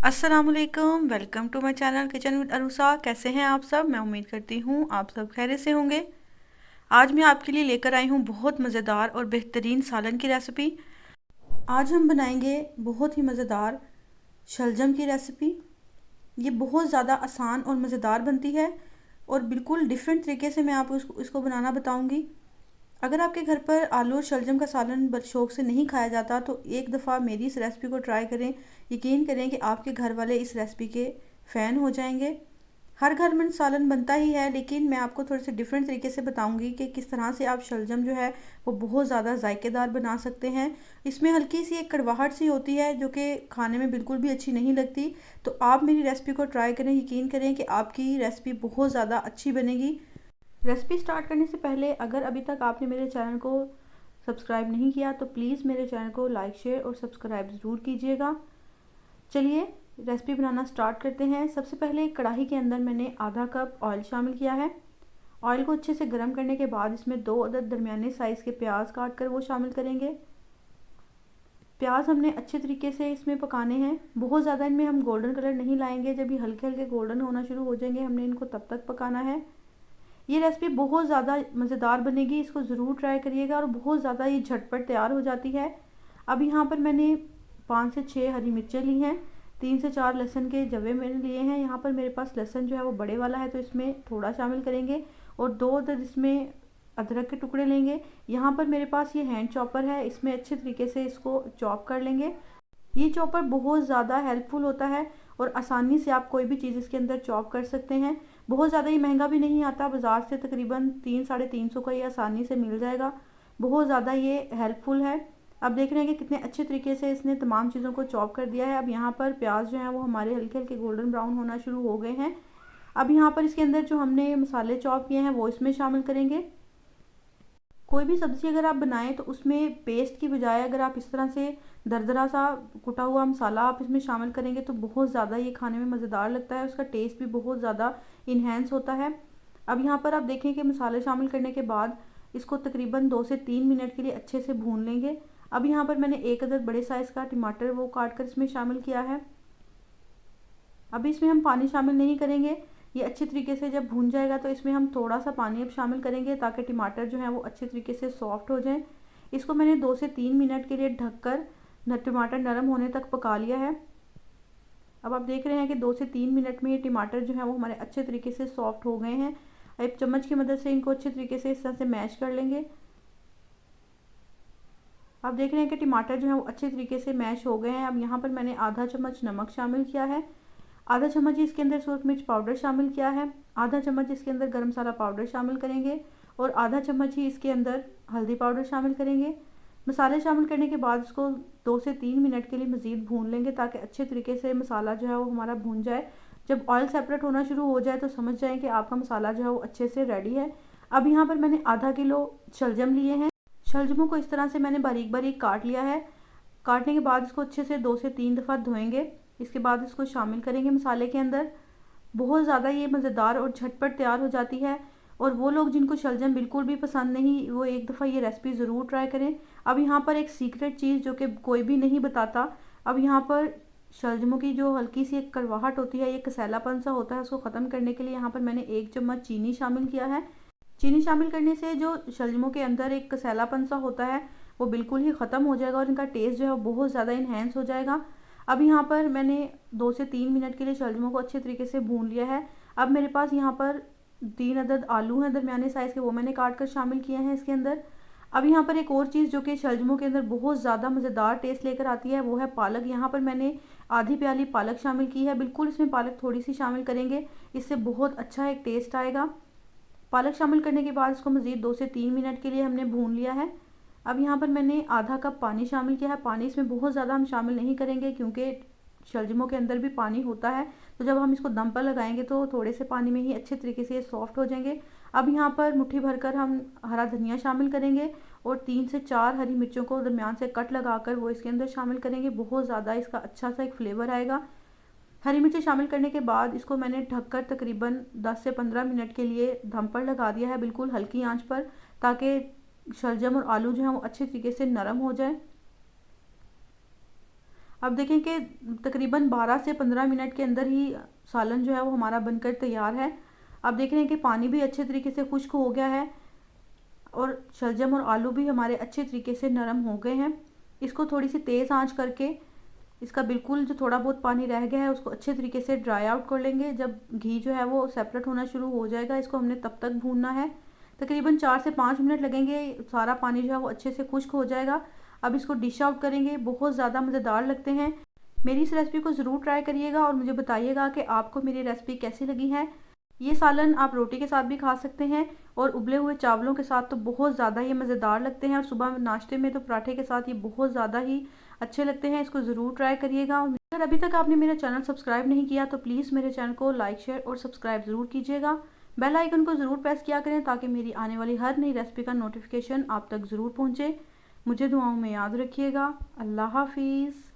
अस्सलामुअलैकुम, welcome to my channel kitchen with Arusa. कैसे हैं आप सब? मैं उम्मीद करती हूँ आप सब खैरियत से होंगे। आज मैं आपके लिए लेकर आई हूँ बहुत मज़ेदार और बेहतरीन सालन की रेसिपी। आज हम बनाएंगे बहुत ही मज़ेदार शलजम की रेसिपी। ये बहुत ज़्यादा आसान और मज़ेदार बनती है और बिल्कुल डिफरेंट तरीके से मैं आपको इसको बनाना बताऊँगी। अगर आपके घर पर आलू और शलजम का सालन शौक से नहीं खाया जाता तो एक दफ़ा मेरी इस रेसिपी को ट्राई करें। यकीन करें कि आपके घर वाले इस रेसिपी के फ़ैन हो जाएंगे। हर घर में सालन बनता ही है, लेकिन मैं आपको थोड़े से डिफरेंट तरीके से बताऊंगी कि किस तरह से आप शलजम जो है वो बहुत ज़्यादा जायकेदार बना सकते हैं। इसमें हल्की सी एक कड़वाहट सी होती है जो कि खाने में बिल्कुल भी अच्छी नहीं लगती। तो आप मेरी रेसिपी को ट्राई करें, यकीन करें कि आपकी रेसिपी बहुत ज़्यादा अच्छी बनेगी। रेसिपी स्टार्ट करने से पहले अगर अभी तक आपने मेरे चैनल को सब्सक्राइब नहीं किया तो प्लीज़ मेरे चैनल को लाइक शेयर और सब्सक्राइब ज़रूर कीजिएगा। चलिए रेसिपी बनाना स्टार्ट करते हैं। सबसे पहले कढ़ाई के अंदर मैंने आधा कप ऑयल शामिल किया है। ऑयल को अच्छे से गर्म करने के बाद इसमें 2 अदद दरमियाने साइज़ के प्याज काट कर वो शामिल करेंगे। प्याज हमने अच्छे तरीके से इसमें पकाने हैं। बहुत ज़्यादा इनमें हम गोल्डन कलर नहीं लाएंगे। जब ये हल्के हल्के गोल्डन होना शुरू हो जाएंगे हमने इनको तब तक पकाना है। ये रेसिपी बहुत ज़्यादा मज़ेदार बनेगी, इसको ज़रूर ट्राई करिएगा और बहुत ज़्यादा ये झटपट तैयार हो जाती है। अब यहाँ पर मैंने 5 से 6 हरी मिर्चें ली हैं, 3 से 4 लहसुन के जवे मैंने लिए हैं। यहाँ पर मेरे पास लहसुन जो है वो बड़े वाला है तो इसमें थोड़ा शामिल करेंगे और 2 अदद इसमें अदरक के टुकड़े लेंगे। यहाँ पर मेरे पास ये हैंड चॉपर है, इसमें अच्छे तरीके से इसको चॉप कर लेंगे। ये चॉपर बहुत ज़्यादा हेल्पफुल होता है और आसानी से आप कोई भी चीज़ इसके अंदर चॉप कर सकते हैं। बहुत ज़्यादा ये महंगा भी नहीं आता, बाज़ार से तकरीबन 300-350 का ये आसानी से मिल जाएगा। बहुत ज़्यादा ये हेल्पफुल है। अब देख रहे हैं कि कितने अच्छे तरीके से इसने तमाम चीज़ों को चॉप कर दिया है। अब यहाँ पर प्याज जो है वो हमारे हल्के हल्के गोल्डन ब्राउन होना शुरू हो गए हैं। अब यहाँ पर इसके अंदर जो हमने मसाले चॉप किए हैं वो इसमें शामिल करेंगे। कोई भी सब्ज़ी अगर आप बनाएं तो उसमें पेस्ट की बजाय अगर आप इस तरह से दरदरा सा कुटा हुआ मसाला आप इसमें शामिल करेंगे तो बहुत ज़्यादा ये खाने में मज़ेदार लगता है, उसका टेस्ट भी बहुत ज़्यादा इन्हेंस होता है। अब यहाँ पर आप देखें कि मसाले शामिल करने के बाद इसको तकरीबन 2 से 3 मिनट के लिए अच्छे से भून लेंगे। अब यहाँ पर मैंने 1 अदद बड़े साइज़ का टमाटर वो काट कर इसमें शामिल किया है। अभी इसमें हम पानी शामिल नहीं करेंगे। ये अच्छे तरीके से जब भून जाएगा तो इसमें हम थोड़ा सा पानी अब शामिल करेंगे ताकि टमाटर जो है वो अच्छे तरीके से सॉफ्ट हो जाए। इसको मैंने 2 से 3 मिनट के लिए ढककर टमाटर नरम होने तक पका लिया है। अब आप देख रहे हैं कि 2 से 3 मिनट में ये टमाटर जो है वो हमारे अच्छे तरीके से सॉफ्ट हो गए हैं। अब चम्मच की मदद से इनको अच्छे तरीके से इस तरह से मैश कर लेंगे। आप देख रहे हैं कि टमाटर जो है वो अच्छे तरीके से मैश हो गए हैं। अब यहाँ पर मैंने आधा चम्मच नमक शामिल किया है, आधा चम्मच ही इसके अंदर सूरज मिर्च पाउडर शामिल किया है, आधा चम्मच इसके अंदर गरम मसाला पाउडर शामिल करेंगे और आधा चम्मच ही इसके अंदर हल्दी पाउडर शामिल करेंगे। मसाले शामिल करने के बाद इसको 2 से 3 मिनट के लिए मज़ीद भून लेंगे ताकि अच्छे तरीके से मसाला जो है वो हमारा भून जाए। जब ऑयल सेपरेट होना शुरू हो जाए तो समझ जाएं कि आपका मसाला जो है वो अच्छे से रेडी है। अब यहाँ पर मैंने आधा किलो शलजम लिए हैं। शलजमों को इस तरह से मैंने बारीक बारीक काट लिया है। काटने के बाद इसको अच्छे से 2 से 3 दफ़ा धोएंगे। इसके बाद इसको शामिल करेंगे मसाले के अंदर। बहुत ज़्यादा ये मज़ेदार और झटपट तैयार हो जाती है और वो लोग जिनको शलजम बिल्कुल भी पसंद नहीं वो एक दफ़ा ये रेसिपी ज़रूर ट्राई करें। अब यहाँ पर एक सीक्रेट चीज़ जो कि कोई भी नहीं बताता, अब यहाँ पर शलजमों की जो हल्की सी एक कड़वाहट होती है, ये कसैलापन सा होता है, उसको ख़त्म करने के लिए यहाँ पर मैंने 1 चम्मच चीनी शामिल किया है। चीनी शामिल करने से जो शलजमों के अंदर एक कसैलापन सा होता है वो बिल्कुल ही ख़त्म हो जाएगा और इनका टेस्ट जो है बहुत ज़्यादा इन्हेंस हो जाएगा। अब यहाँ पर मैंने 2 से 3 मिनट के लिए शलजमों को अच्छे तरीके से भून लिया है। अब मेरे पास यहाँ पर 3 अदद आलू हैं दरमियाने साइज़ के, वो मैंने काट कर शामिल किए हैं इसके अंदर। अब यहाँ पर एक और चीज़ जो कि शलजमों के अंदर बहुत ज़्यादा मज़ेदार टेस्ट लेकर आती है वो है पालक। यहाँ पर मैंने आधी प्याली पालक शामिल की है। बिल्कुल इसमें पालक थोड़ी सी शामिल करेंगे, इससे बहुत अच्छा एक टेस्ट आएगा। पालक शामिल करने के बाद इसको मज़ीद 2 से 3 मिनट के लिए हमने भून लिया है। अब यहाँ पर मैंने आधा कप पानी शामिल किया है। पानी इसमें बहुत ज़्यादा हम शामिल नहीं करेंगे क्योंकि शलजमों के अंदर भी पानी होता है, तो जब हम इसको दम पर लगाएंगे तो थोड़े से पानी में ही अच्छे तरीके से ये सॉफ्ट हो जाएंगे। अब यहाँ पर मुट्ठी भरकर हम हरा धनिया शामिल करेंगे और 3 से 4 हरी मिर्चों को दरमियान से कट लगाकर वो इसके अंदर शामिल करेंगे। बहुत ज़्यादा इसका अच्छा सा एक फ्लेवर आएगा। हरी मिर्ची शामिल करने के बाद इसको मैंने ढककर तकरीबन 10 से 15 मिनट के लिए दम पर लगा दिया है, बिल्कुल हल्की आंच पर, ताकि शलजम और आलू जो हैं वो अच्छे तरीके से नरम हो जाए। अब देखें कि तकरीबन 12 से 15 मिनट के अंदर ही सालन जो है वो हमारा बनकर तैयार है। अब देख रहे हैं कि पानी भी अच्छे तरीके से खुश्क हो गया है और शलजम और आलू भी हमारे अच्छे तरीके से नरम हो गए हैं। इसको थोड़ी सी तेज़ आंच करके इसका बिल्कुल जो थोड़ा बहुत पानी रह गया है उसको अच्छे तरीके से ड्राई आउट कर लेंगे। जब घी जो है वो सेपरेट होना शुरू हो जाएगा, इसको हमने तब तक भूनना है। तकरीबन 4 से 5 मिनट लगेंगे, सारा पानी जो है वो अच्छे से खुश्क हो जाएगा। अब इसको डिश आउट करेंगे। बहुत ज़्यादा मज़ेदार लगते हैं। मेरी इस रेसिपी को ज़रूर ट्राई करिएगा और मुझे बताइएगा कि आपको मेरी रेसिपी कैसी लगी है। ये सालन आप रोटी के साथ भी खा सकते हैं और उबले हुए चावलों के साथ तो बहुत ज़्यादा ये मज़ेदार लगते हैं, और सुबह नाश्ते में तो पराठे के साथ ये बहुत ज़्यादा ही अच्छे लगते हैं। इसको ज़रूर ट्राई करिएगा। अगर अभी तक आपने मेरा चैनल सब्सक्राइब नहीं किया तो प्लीज़ मेरे चैनल को लाइक, शेयर और सब्सक्राइब ज़रूर कीजिएगा। बेल आइकन को ज़रूर प्रेस किया करें ताकि मेरी आने वाली हर नई रेसिपी का नोटिफिकेशन आप तक ज़रूर पहुँचे। मुझे दुआओं में याद रखिएगा। अल्लाह हाफिज़।